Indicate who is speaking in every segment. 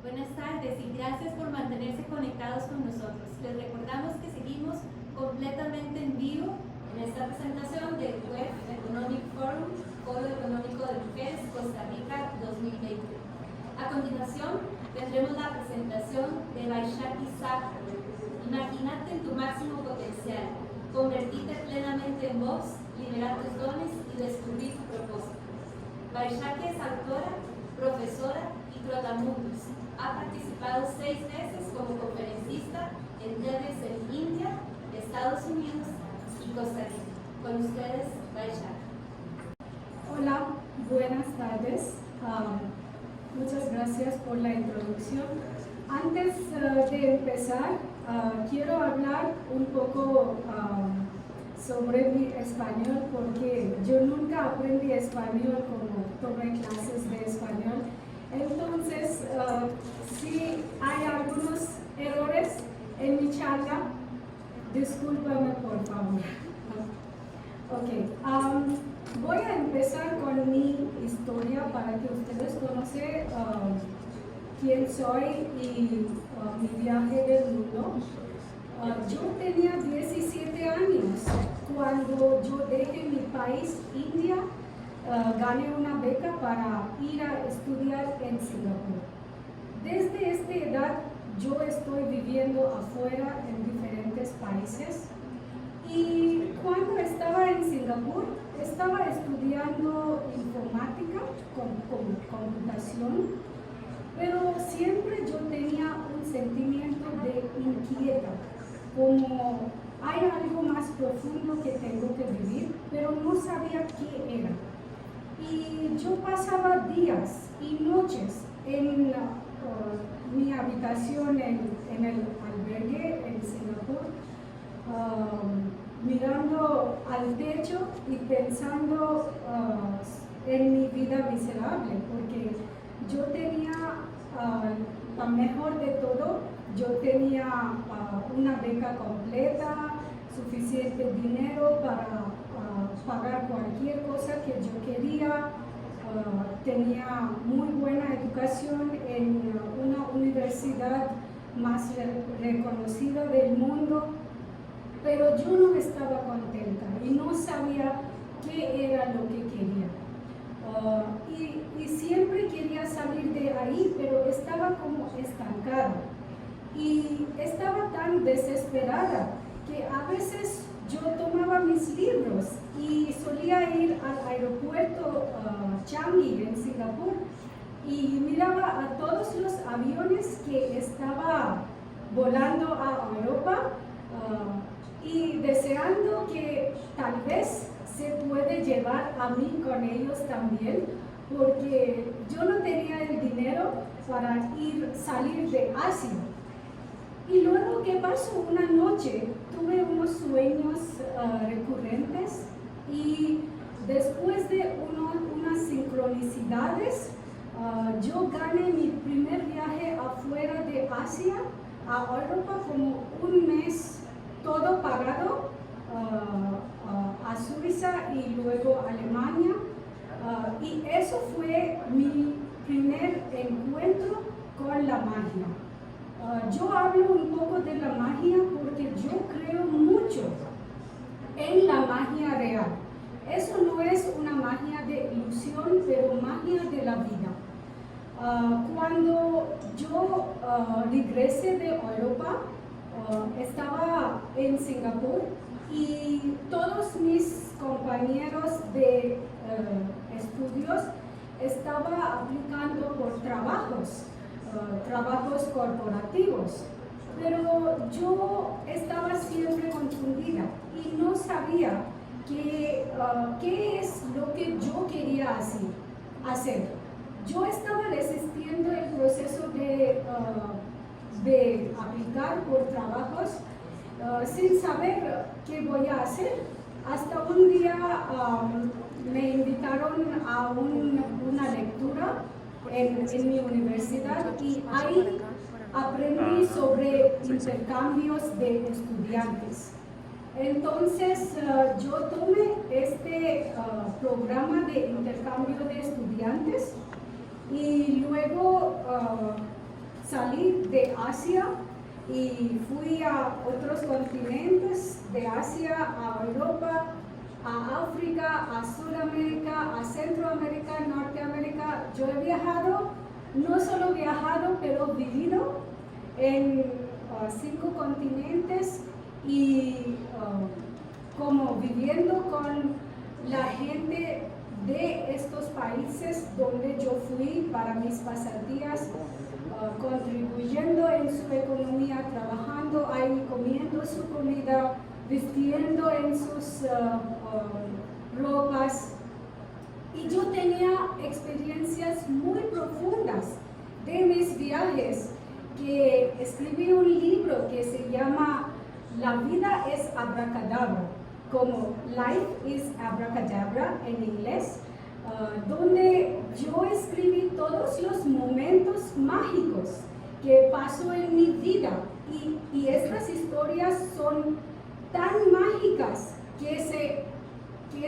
Speaker 1: Buenas tardes y gracias por mantenerse conectados con nosotros. Les recordamos que seguimos completamente en vivo en esta presentación del Web Economic Forum, Foro Económico de Mujeres Costa Rica 2020. A continuación tendremos la presentación de Vaishakhi Sakha. Imagínate en tu máximo potencial, convertirte plenamente en vos, liberar tus dones y descubrir tu propósito. Vaishakhi es autora, profesora y trotamundos. Ha participado 6 veces como conferencista en TEDx en India, Estados Unidos y Costa Rica. Con ustedes, Vaishakhi.
Speaker 2: Hola, buenas tardes. Muchas gracias por la introducción. Antes de empezar, quiero hablar un poco sobre mi español, porque yo nunca aprendí español como tomé clases de español. Entonces, si hay algunos errores en mi charla, discúlpame por favor. Ok, voy a empezar con mi historia para que ustedes conozcan quién soy y mi viaje del mundo. Yo tenía 17 años cuando yo dejé mi país, India. Gané una beca para ir a estudiar en Singapur. Desde esta edad yo estoy viviendo afuera en diferentes países, y cuando estaba en Singapur estaba estudiando informática con computación, pero siempre yo tenía un sentimiento de inquieta, como hay algo más profundo que tengo que vivir, pero no sabía qué era. Y yo pasaba días y noches en mi habitación en el albergue en Singapur, mirando al techo y pensando en mi vida miserable, porque yo tenía lo mejor de todo. Yo tenía una beca completa, suficiente dinero para pagar cualquier cosa que yo quería, tenía muy buena educación en una universidad más reconocida del mundo, pero yo no estaba contenta y no sabía qué era lo que quería. Y siempre quería salir de ahí, pero estaba como estancada y estaba tan desesperada que a veces yo tomaba mis libros y solía ir al aeropuerto Changi en Singapur y miraba a todos los aviones que estaban volando a Europa y deseando que tal vez se puede llevar a mí con ellos también, porque yo no tenía el dinero para salir de Asia. Y luego, ¿qué pasó? Una noche tuve unos sueños recurrentes, y después de unas sincronicidades, yo gané mi primer viaje afuera de Asia a Europa, como un mes todo pagado, a Suiza y luego a Alemania, y eso fue mi primer encuentro con la magia. Yo hablo un poco de la magia porque yo creo mucho en la magia real. Eso no es una magia de ilusión, pero magia de la vida. Cuando yo regresé de Europa, estaba en Singapur y todos mis compañeros de estudios estaban aplicando por trabajos corporativos, pero yo estaba siempre confundida y no sabía qué es lo que yo quería hacer. Yo estaba resistiendo el proceso de aplicar por trabajos sin saber qué voy a hacer. Hasta un día me invitaron a una lectura en mi universidad, y ahí aprendí sobre intercambios de estudiantes. Entonces yo tomé este programa de intercambio de estudiantes, y luego salir de Asia y fui a otros continentes, de Asia a Europa, a África, a Sudamérica, a Centroamérica, Norteamérica. Yo he viajado, no solo viajado, pero vivido en 5 continentes y como viviendo con la gente de estos países donde yo fui para mis pasantías, contribuyendo en su economía, trabajando ahí, comiendo su comida, vistiendo en sus ropas. Y yo tenía experiencias muy profundas de mis viajes, que escribí un libro que se llama La vida es abracadabra, como Life is Abracadabra en inglés, donde yo escribí todos los momentos mágicos que pasó en mi vida, y estas historias son tan mágicas que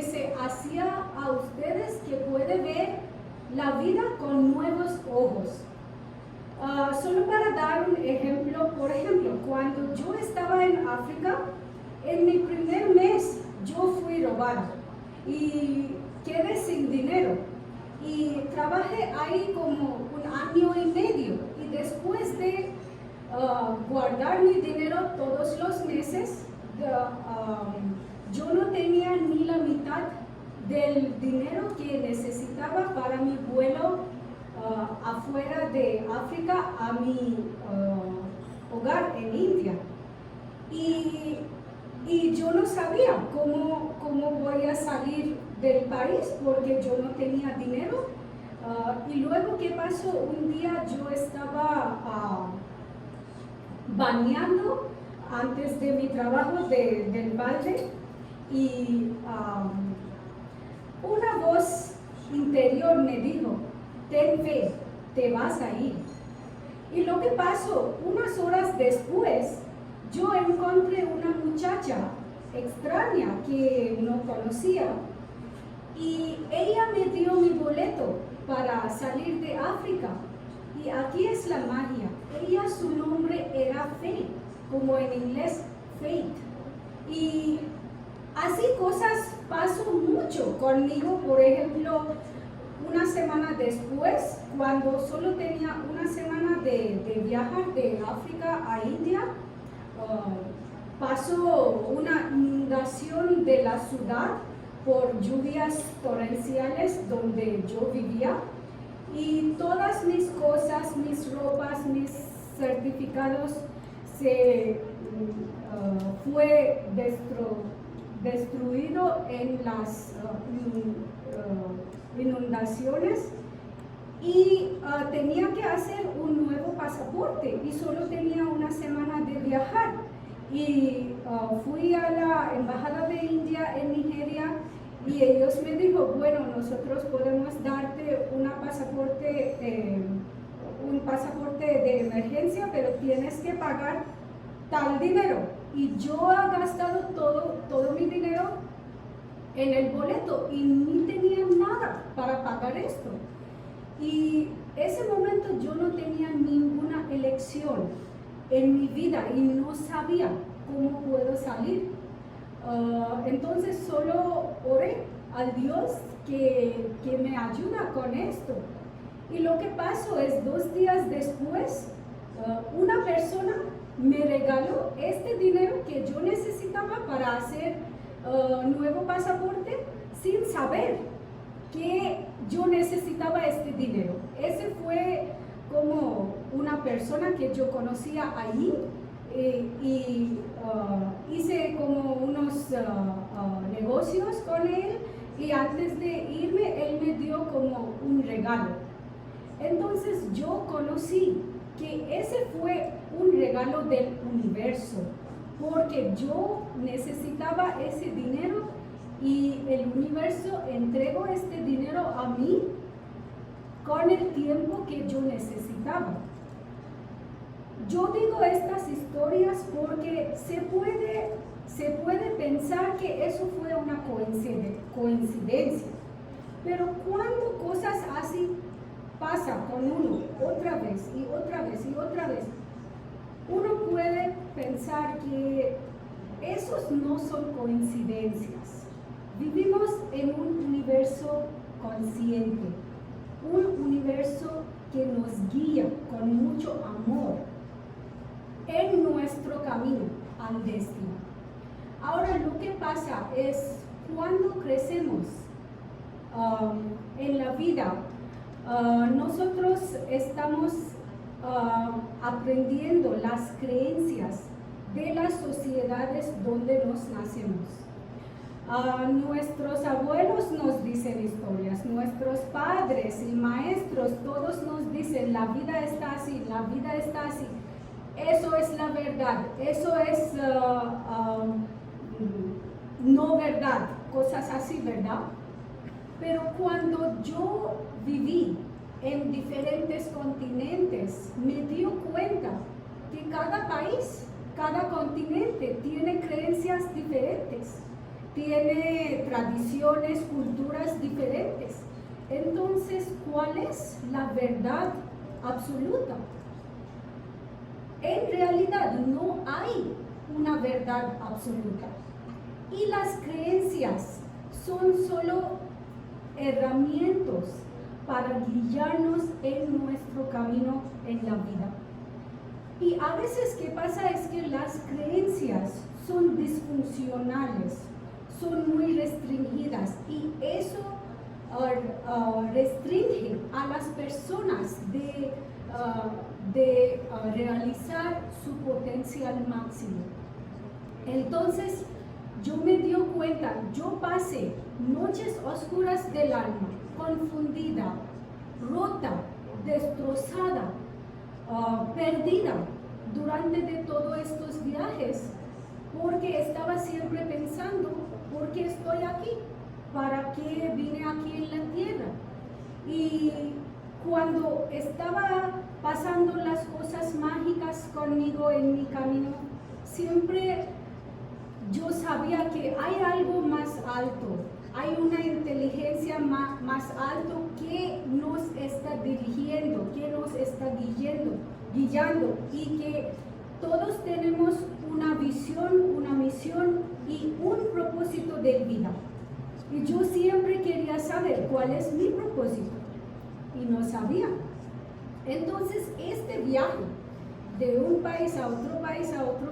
Speaker 2: se hacía a ustedes que puede ver la vida con nuevos ojos. Solo para dar un ejemplo, por ejemplo, cuando yo estaba en África, en mi primer mes yo fui robada y quedé sin dinero, y trabajé ahí como 1 año y medio, y después de guardar mi dinero todos los meses, yo no tenía ni la mitad del dinero que necesitaba para mi vuelo afuera de África a mi hogar en India. Y yo no sabía cómo voy a salir del país porque yo no tenía dinero. Y luego, ¿qué pasó? Un día yo estaba bañando antes de mi trabajo del balde, y una voz interior me dijo: ten fe, te vas a ir. Y lo que pasó, unas horas después, yo encontré una muchacha extraña que no conocía, y ella me dio mi boleto para salir de África. Y aquí es la magia. Ella, su nombre era Fate, como en inglés Fate. Y así cosas pasó mucho conmigo. Por ejemplo, una semana después, cuando solo tenía una semana de viajar de África a India, pasó una inundación de la ciudad por lluvias torrenciales donde yo vivía, y todas mis cosas, mis ropas, mis certificados fue destruido en las inundaciones, y tenía que hacer un nuevo pasaporte, y solo tenía una semana de viajar. Y fui a la embajada de India en Nigeria, y ellos me dijo: bueno, nosotros podemos darte un pasaporte de emergencia, pero tienes que pagar tal dinero. Y yo he gastado todo mi dinero en el boleto y ni tenía nada para pagar esto. Y ese momento yo no tenía ninguna elección en mi vida y no sabía cómo puedo salir. Entonces solo oré al Dios que me ayuda con esto. Y lo que pasó es, 2 días después, una persona me regaló este dinero que yo necesitaba para hacer nuevo pasaporte, sin saber que yo necesitaba este dinero. Ese fue como una persona que yo conocía allí, y hice como unos negocios con él, y antes de irme él me dio como un regalo. Entonces yo conocí que ese fue un regalo del universo, porque yo necesitaba ese dinero y el universo entregó este dinero a mí con el tiempo que yo necesitaba. Yo digo estas historias porque se puede pensar que eso fue una coincidencia, pero cuando cosas así pasa con uno otra vez y otra vez y otra vez, uno puede pensar que esos no son coincidencias. Vivimos en un universo consciente, un universo que nos guía con mucho amor en nuestro camino al destino. Ahora lo que pasa es cuando crecemos en la vida, nosotros estamos aprendiendo las creencias de las sociedades donde nos nacemos. Nuestros abuelos nos dicen historias, nuestros padres y maestros, todos nos dicen la vida está así, la vida está así. Eso es la verdad, eso es no verdad, cosas así, ¿verdad? Pero cuando yo viví en diferentes continentes, me di cuenta que cada país, cada continente tiene creencias diferentes, tiene tradiciones, culturas diferentes. Entonces, ¿cuál es la verdad absoluta? En realidad no hay una verdad absoluta. Y las creencias son solo herramientas para guiarnos en nuestro camino en la vida. Y a veces ¿qué pasa? Es que las creencias son disfuncionales, son muy restringidas y eso restringe a las personas de realizar su potencial máximo. Entonces, yo me di cuenta, yo pasé noches oscuras del alma, confundida, rota, destrozada, perdida durante de todos estos viajes, porque estaba siempre pensando, ¿por qué estoy aquí? ¿Para qué vine aquí en la tierra? Y cuando estaba pasando las cosas mágicas conmigo en mi camino, siempre yo sabía que hay algo más alto, hay una inteligencia más alto que nos está dirigiendo, que nos está guiando y que todos tenemos una visión, una misión y un propósito de vida. Y yo siempre quería saber cuál es mi propósito y no sabía. Entonces, este viaje de un país a otro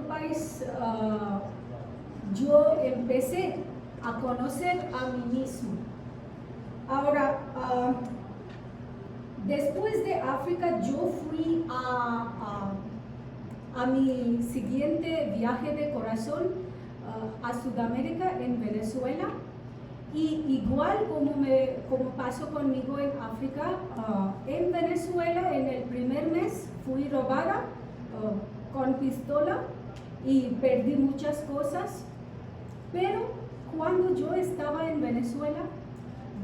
Speaker 2: país, yo empecé a conocer a mí mismo. Ahora, después de África, yo fui a mi siguiente viaje de corazón a Sudamérica, en Venezuela. Y igual como pasó conmigo en África, en Venezuela en el primer mes fui robada con pistola y perdí muchas cosas. Pero cuando yo estaba en Venezuela,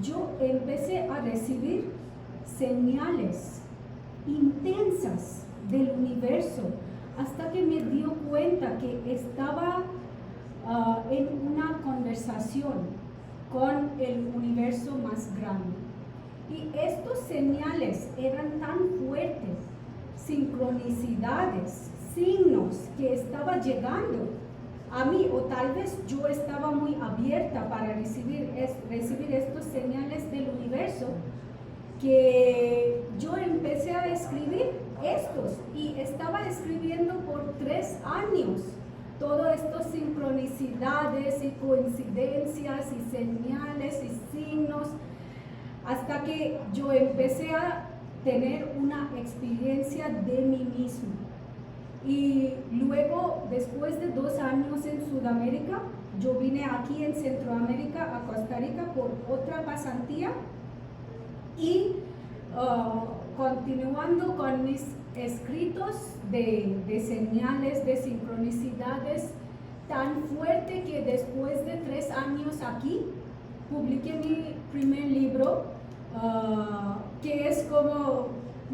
Speaker 2: yo empecé a recibir señales intensas del universo hasta que me di cuenta que estaba en una conversación con el universo más grande. Y estos señales eran tan fuertes, sincronicidades, signos que estaba llegando a mí, o tal vez yo estaba muy abierta para recibir estos señales del universo, que yo empecé a escribir estos y estaba escribiendo por 3 años. Todas estas sincronicidades y coincidencias y señales y signos, hasta que yo empecé a tener una experiencia de mí mismo. Y luego, después de 2 años en Sudamérica, yo vine aquí en Centroamérica, a Costa Rica, por otra pasantía y continuando con mis escritos de señales, de sincronicidades, tan fuerte que después de 3 años aquí, publiqué mi primer libro, que es como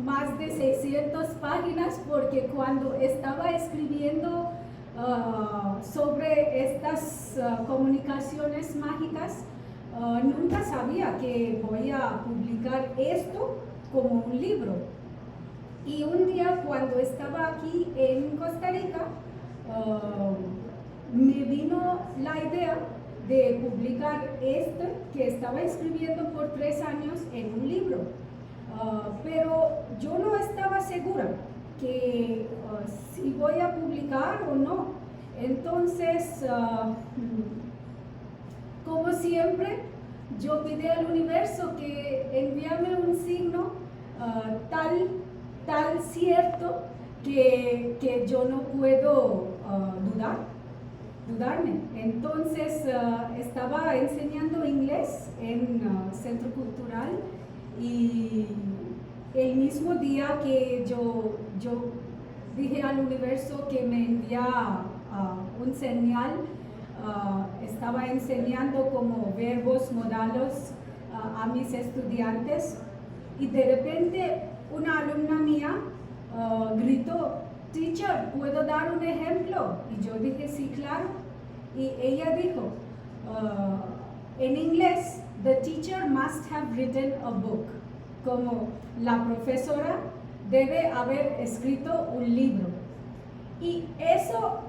Speaker 2: más de 600 páginas, porque cuando estaba escribiendo sobre estas comunicaciones mágicas, nunca sabía que voy a publicar esto como un libro. Y un día cuando estaba aquí en Costa Rica, me vino la idea de publicar este que estaba escribiendo por 3 años en un libro. Pero yo no estaba segura que si voy a publicar o no. Entonces, como siempre, yo pedí al universo que envíame un signo tal cierto que yo no puedo dudarme. Entonces, estaba enseñando inglés en Centro Cultural y el mismo día que yo dije al universo que me envía un señal, estaba enseñando como verbos modales a mis estudiantes y de repente una alumna mía gritó: "Teacher, ¿puedo dar un ejemplo?" Y yo dije: "Sí, claro." Y ella dijo, en inglés, "The teacher must have written a book." Como la profesora debe haber escrito un libro. Y eso,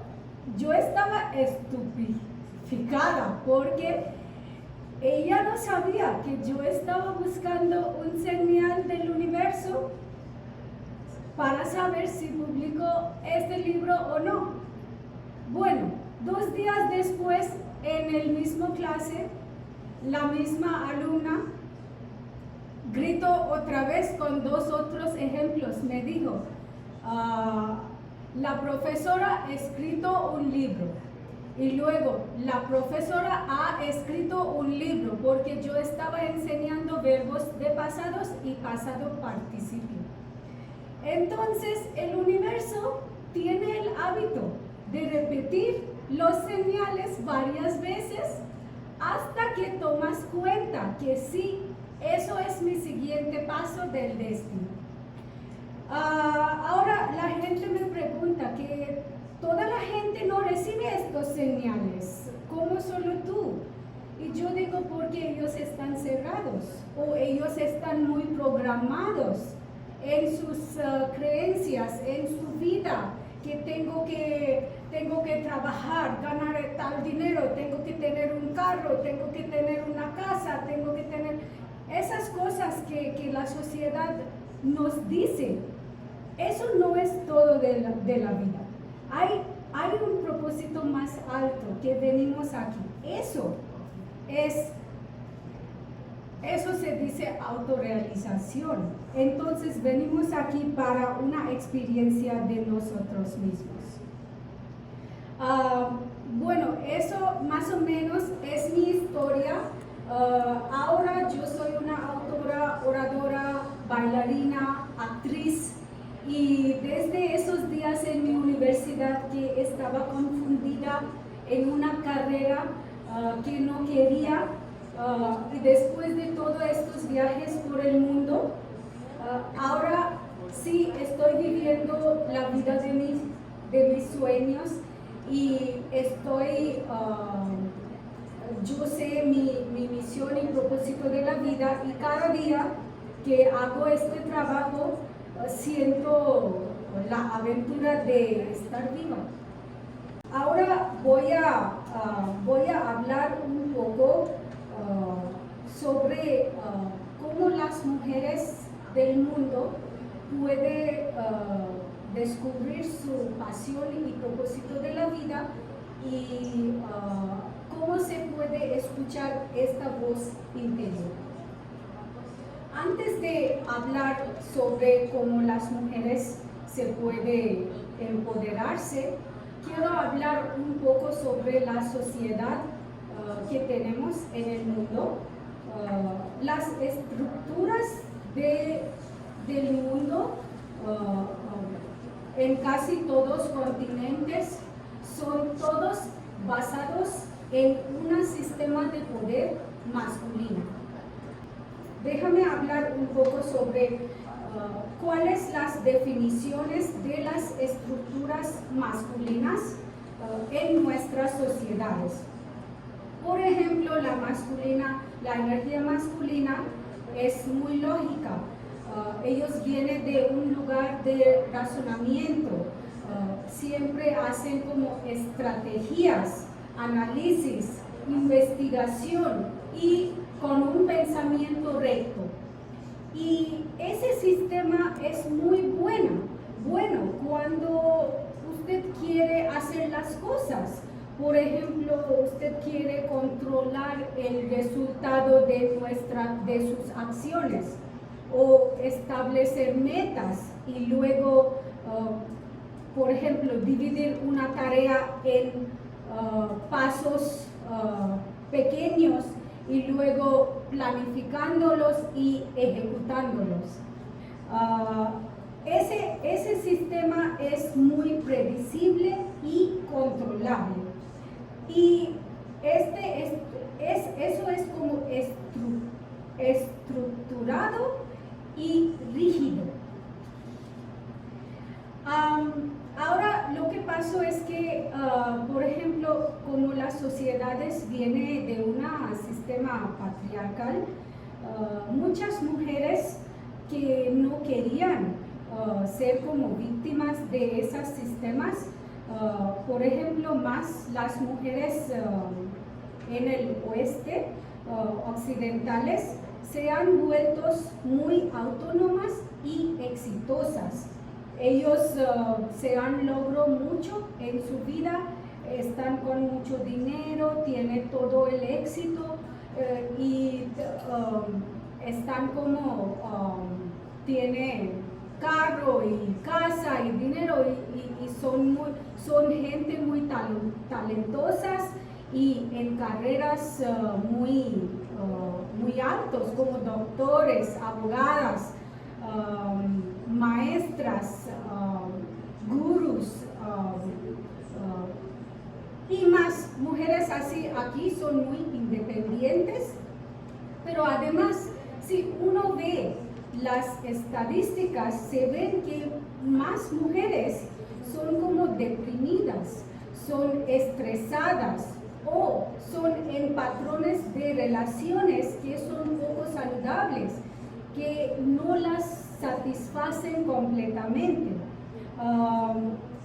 Speaker 2: yo estaba estupeficada porque ella no sabía que yo estaba buscando un señal del universo para saber si publico este libro o no. Bueno, 2 días después, en el mismo clase, la misma alumna gritó otra vez con 2 otros ejemplos. Me dijo, la profesora ha escrito un libro. Y luego, la profesora ha escrito un libro porque yo estaba enseñando verbos de pasados y pasado participio. Entonces, el universo tiene el hábito de repetir los señales varias veces hasta que tomas cuenta que sí, eso es mi siguiente paso del destino. Ahora la gente me pregunta que toda la gente no recibe estos señales, ¿cómo solo tú? Y yo digo porque ellos están cerrados o ellos están muy programados en sus creencias, en su vida, que tengo que trabajar, ganar tal dinero, tengo que tener un carro, tengo que tener una casa, tengo que tener esas cosas que la sociedad nos dice. Eso no es todo de la vida. Hay un propósito más alto que venimos aquí. Eso se dice autorrealización. Entonces venimos aquí para una experiencia de nosotros mismos. Bueno, eso más o menos es mi historia. Ahora yo soy una autora, oradora, bailarina, actriz. Y desde esos días en mi universidad que estaba confundida en una carrera que no quería, y después de todos estos viajes por el mundo, ahora sí estoy viviendo la vida de mis sueños y yo sé mi misión y propósito de la vida, y cada día que hago este trabajo siento la aventura de estar viva. Ahora voy a hablar un poco sobre cómo las mujeres del mundo pueden descubrir su pasión y propósito de la vida, y cómo se puede escuchar esta voz interior. Antes de hablar sobre cómo las mujeres se pueden empoderarse, quiero hablar un poco sobre la sociedad que tenemos en el mundo. Las estructuras del mundo en casi todos los continentes son todos basados en un sistema de poder masculino. Déjame hablar un poco sobre cuáles las definiciones de las estructuras masculinas en nuestras sociedades. Por ejemplo, la energía masculina es muy lógica. ellos vienen de un lugar de razonamiento, siempre hacen como estrategias, análisis, investigación y con un pensamiento recto. Y ese sistema es muy bueno cuando usted quiere hacer las cosas. Por ejemplo, usted quiere controlar el resultado de sus acciones o establecer metas y luego, por ejemplo, dividir una tarea en pasos pequeños y luego planificándolos y ejecutándolos. Ese sistema es muy previsible y controlable. Y eso es como estructurado y rígido. Ahora lo que pasó es que, por ejemplo, como las sociedades vienen de un sistema patriarcal, muchas mujeres que no querían ser como víctimas de esos sistemas, por ejemplo, más las mujeres en el oeste, occidentales, se han vuelto muy autónomas y exitosas. Ellos se han logrado mucho en su vida, están con mucho dinero, tienen todo el éxito y están como, tienen carro y casa y dinero y son gente muy talentosas y en carreras muy altos como doctores, abogadas, maestras, gurús y más mujeres así aquí son muy independientes, pero además si uno ve las estadísticas se ven que más mujeres son como deprimidas, son estresadas o son en patrones de relaciones que son poco saludables, que no las satisfacen completamente.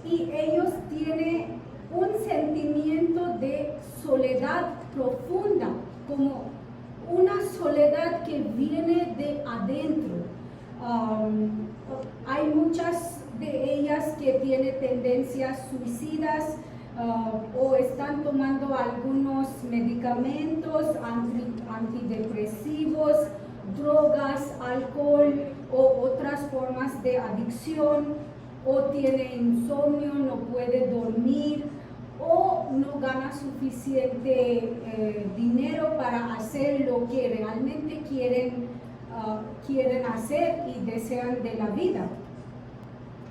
Speaker 2: Y ellos tienen un sentimiento de soledad profunda, como una soledad que viene de adentro. Hay muchas de ellas que tienen tendencias suicidas o están tomando algunos medicamentos antidepresivos, drogas, alcohol o otras formas de adicción, o tiene insomnio, no puede dormir o no gana suficiente dinero para hacer lo que realmente quieren hacer y desean de la vida.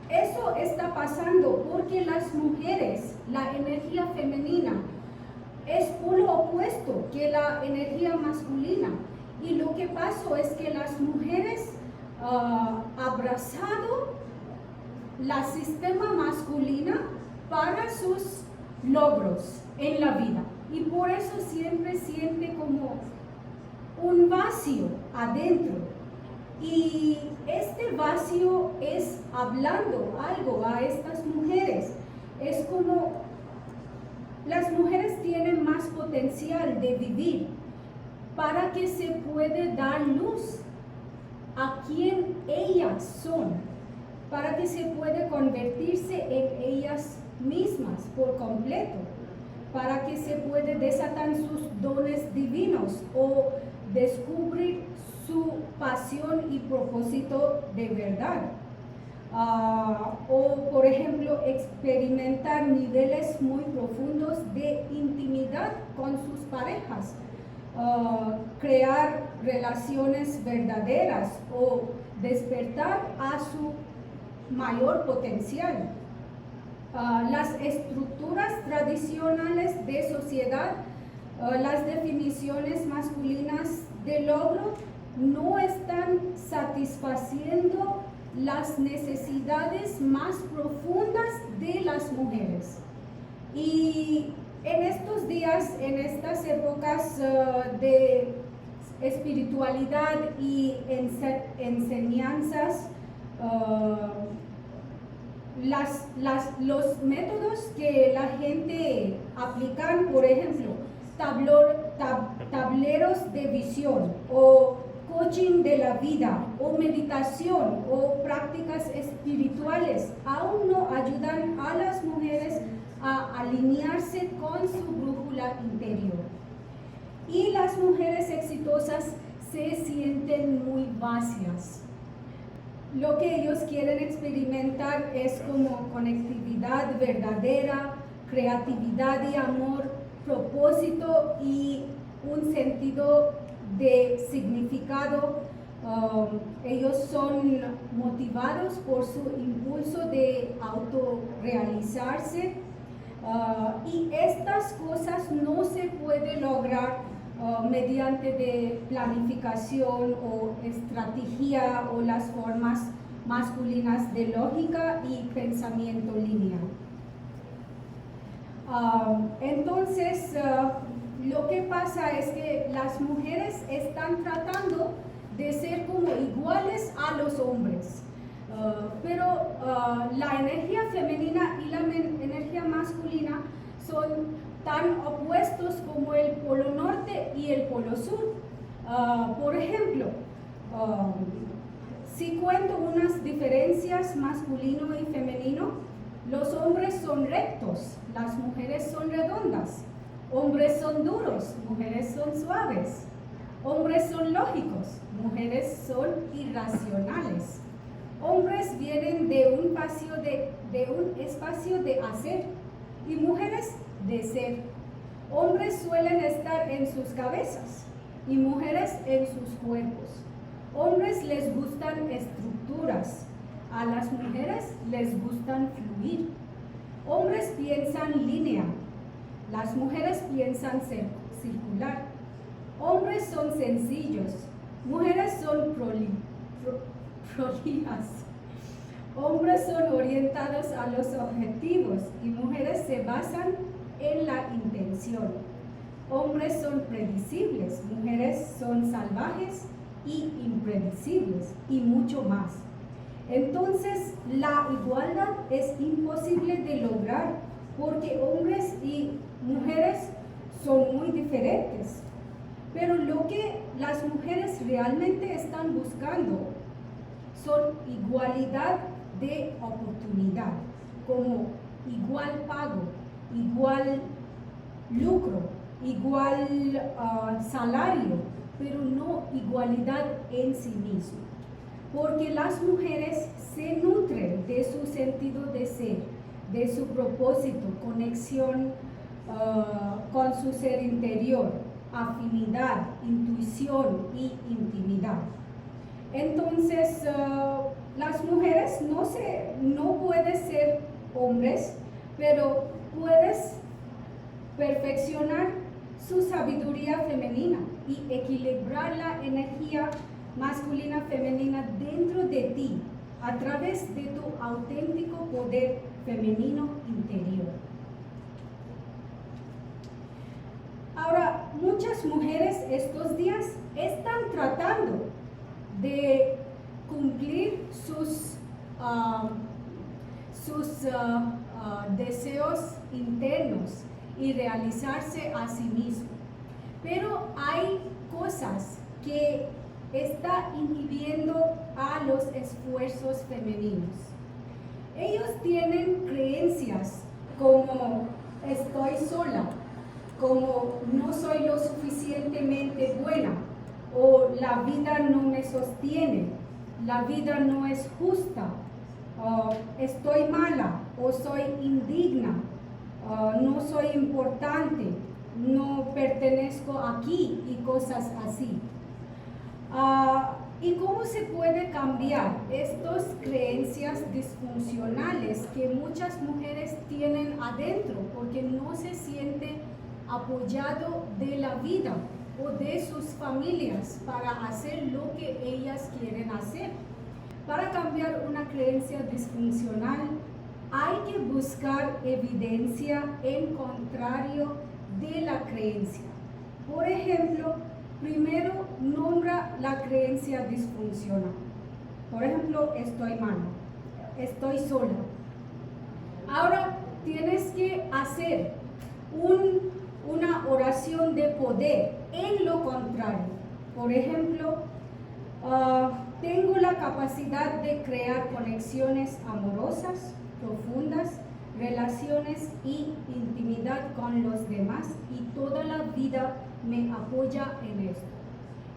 Speaker 2: Eso está pasando porque las mujeres, la energía femenina, es por lo opuesto que la energía masculina. Y lo que pasó es que las mujeres abrazado el sistema masculino para sus logros en la vida. Y por eso siempre siente como un vacío adentro. Y este vacío es hablando algo a estas mujeres. Es como las mujeres tienen más potencial de vivir para que se puede dar luz a quien ellas son, para que se puede convertirse en ellas mismas por completo, para que se puede desatar sus dones divinos o descubrir su pasión y propósito de verdad. O por ejemplo experimentar niveles muy profundos de intimidad con sus parejas, crear relaciones verdaderas o despertar a su mayor potencial. Las estructuras tradicionales de sociedad, las definiciones masculinas de logro no están satisfaciendo las necesidades más profundas de las mujeres. Y en estos días, en estas épocas de espiritualidad y enseñanzas, los métodos que la gente aplican, por ejemplo, tableros de visión o coaching de la vida o meditación o prácticas espirituales, aún no ayudan a las mujeres a alinearse con su brújula interior. Y las mujeres exitosas se sienten muy vacías. Lo que ellos quieren experimentar es como conectividad verdadera, creatividad y amor, propósito y un sentido de significado. Ellos son motivados por su impulso de autorrealizarse, y estas cosas no se puede lograr mediante de planificación o estrategia o las formas masculinas de lógica y pensamiento lineal. Entonces, lo que pasa es que las mujeres están tratando de ser como iguales a los hombres, pero la energía femenina y la energía masculina son tan opuestos como el polo norte y el polo sur. Por ejemplo, si cuento unas diferencias masculino y femenino, los hombres son rectos, las mujeres son redondas. Hombres son duros, mujeres son suaves. Hombres son lógicos, mujeres son irracionales. Hombres vienen de un espacio de hacer y mujeres de ser. Hombres suelen estar en sus cabezas y mujeres en sus cuerpos. Hombres les gustan estructuras, a las mujeres les gustan fluir. Hombres piensan línea, las mujeres piensan circular. Hombres son sencillos, mujeres son prolijas. Hombres son orientados a los objetivos y mujeres se basan en la intención. Hombres son predecibles, mujeres son salvajes y impredecibles y mucho más. Entonces, la igualdad es imposible de lograr porque hombres y mujeres son muy diferentes. Pero lo que las mujeres realmente están buscando son igualdad de oportunidad, como igual pago, igual lucro, igual salario, pero no igualdad en sí mismo. Porque las mujeres se nutren de su sentido de ser, de su propósito, conexión con su ser interior, afinidad, intuición y intimidad. Entonces, las mujeres no pueden ser hombres, pero puedes perfeccionar su sabiduría femenina y equilibrar la energía masculina femenina dentro de ti a través de tu auténtico poder femenino interior. Ahora, muchas mujeres estos días están tratando de cumplir sus deseos internos y realizarse a sí mismos. Pero hay cosas que están inhibiendo a los esfuerzos femeninos. Ellos tienen creencias como estoy sola, como no soy lo suficientemente buena, o la vida no me sostiene, la vida no es justa, estoy mala o soy indigna, no soy importante, no pertenezco aquí y cosas así. ¿Y cómo se puede cambiar estas creencias disfuncionales que muchas mujeres tienen adentro porque no se sienten apoyado de la vida o de sus familias para hacer lo que ellas quieren hacer? Para cambiar una creencia disfuncional hay que buscar evidencia en contrario de la creencia. Por ejemplo, primero nombra la creencia disfuncional. Por ejemplo, estoy mal, estoy sola. Ahora tienes que hacer una oración de poder en lo contrario. Por ejemplo, tengo la capacidad de crear conexiones amorosas, profundas, relaciones y intimidad con los demás, y toda la vida me apoya en esto.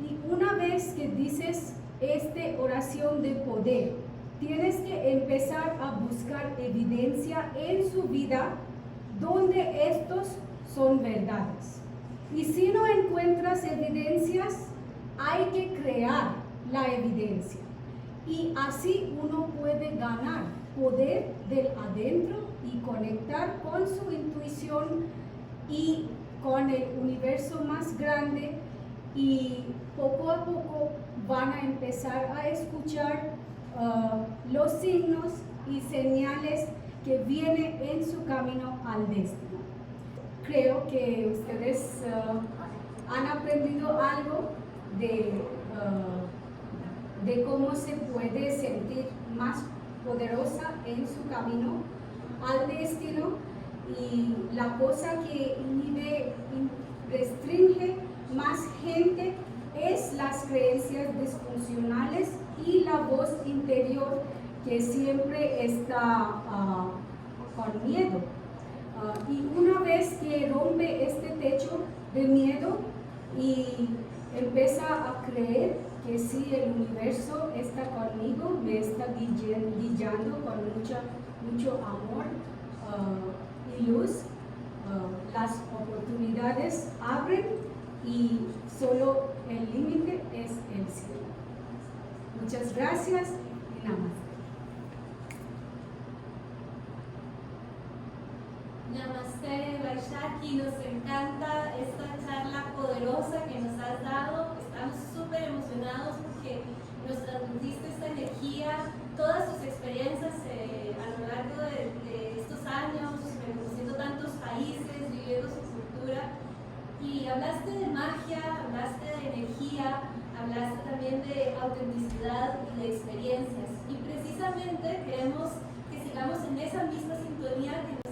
Speaker 2: Y una vez que dices esta oración de poder, tienes que empezar a buscar evidencia en su vida donde estos son verdades. Y si no encuentras evidencias, hay que crear la evidencia. Y así uno puede ganar poder del adentro y conectar con su intuición y con el universo más grande, y poco a poco van a empezar a escuchar los signos y señales que vienen en su camino al destino. Creo que ustedes han aprendido algo de cómo se puede sentir más poderosa en su camino al destino, y la cosa que inhibe, restringe más gente es las creencias disfuncionales y la voz interior que siempre está con miedo. Y una vez que rompe este techo de miedo y empieza a creer que sí, el universo está conmigo, me está guiando con mucho amor y luz, las oportunidades abren y solo el límite es el cielo. Muchas gracias y namaste.
Speaker 1: Namaste, Vaishaki, nos encanta esta charla poderosa que nos has dado. Estamos súper emocionados porque nos transmitiste esta energía, todas tus experiencias a lo largo de estos años, reconociendo tantos países, viviendo su cultura. Y hablaste de magia, hablaste de energía, hablaste también de autenticidad y de experiencias. Y precisamente queremos que sigamos en esa misma sintonía que